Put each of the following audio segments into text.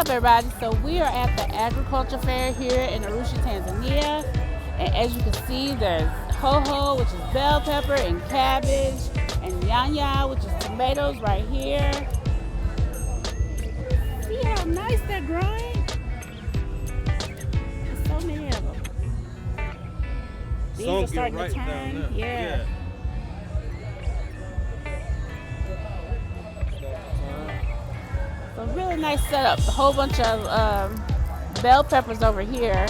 up, everybody? So we are at the agriculture fair here in Arusha, Tanzania. And as you can see, there's hoho, which is bell pepper, and cabbage, and nyanya, which is tomatoes right here. See how nice they're growing? There's so many of them. These are starting to turn. Yeah. So really nice setup. A whole bunch of bell peppers over here.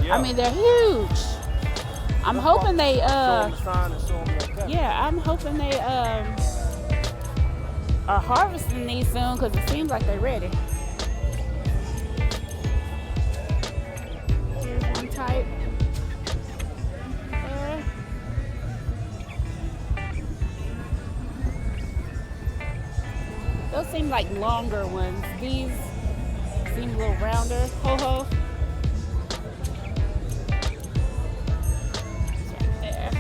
Yeah. I mean, they're huge. I'm hoping they I'm hoping they are harvesting these soon because it seems like they're ready. Here's one type. Those seem like longer ones. These seem a little rounder. Ho-ho. It's right there.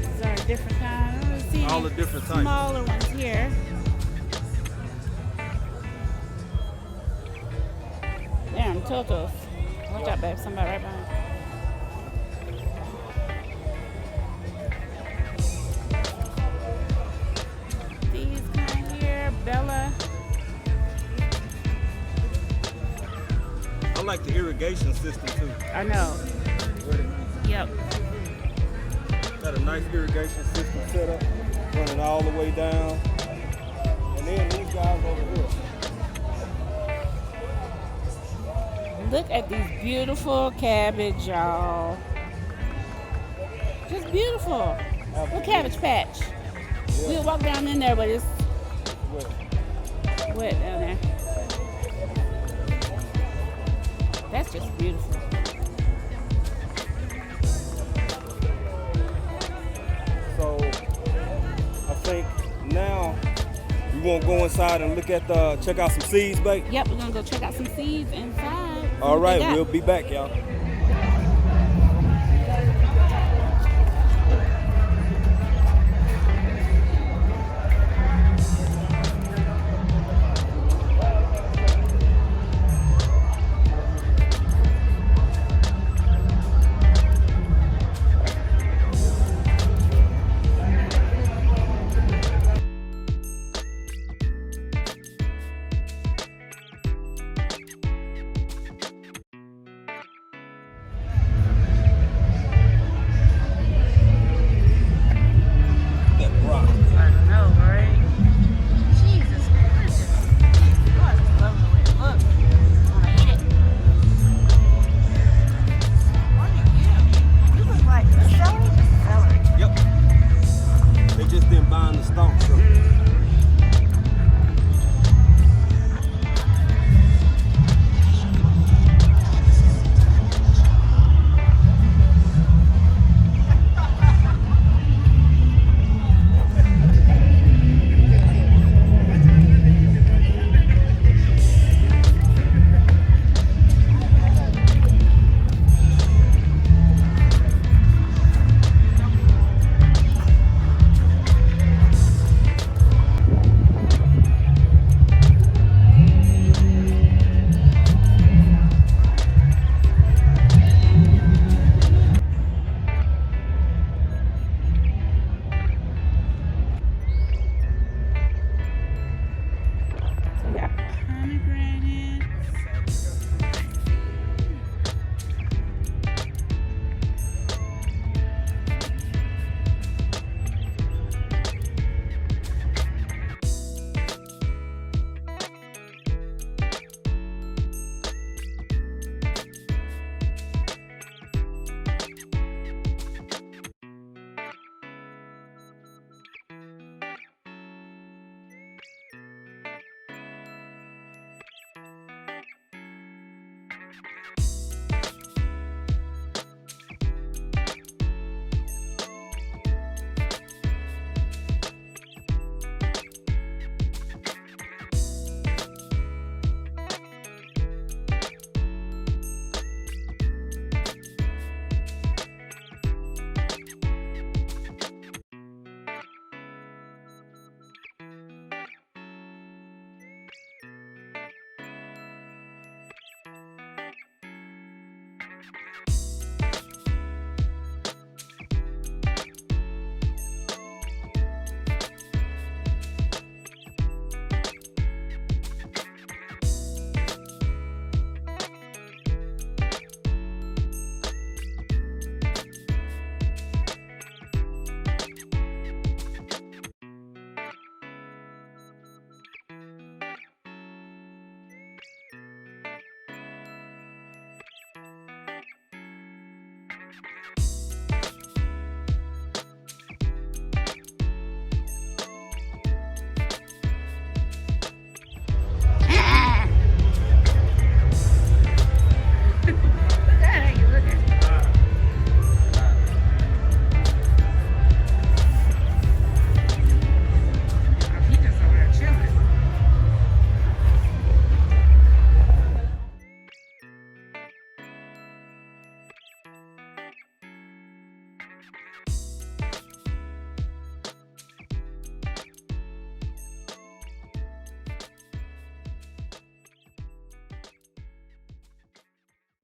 These are different kinds. All the different types. Smaller ones here. Damn, turtles. Watch out, babe. Somebody right behind. These kind here, Bella. I like the irrigation system too. I know. Yep. Got a nice irrigation system set up, running all the way down. And then these guys over here. Look at these beautiful cabbage, y'all. Just beautiful. Look, cabbage patch. Yeah. We'll walk down in there, but it's wet down there. That's just beautiful. So I think now we won't go inside and look at check out some seeds, babe. Yep, we're gonna go check out some seeds inside. All right, we'll be back, y'all.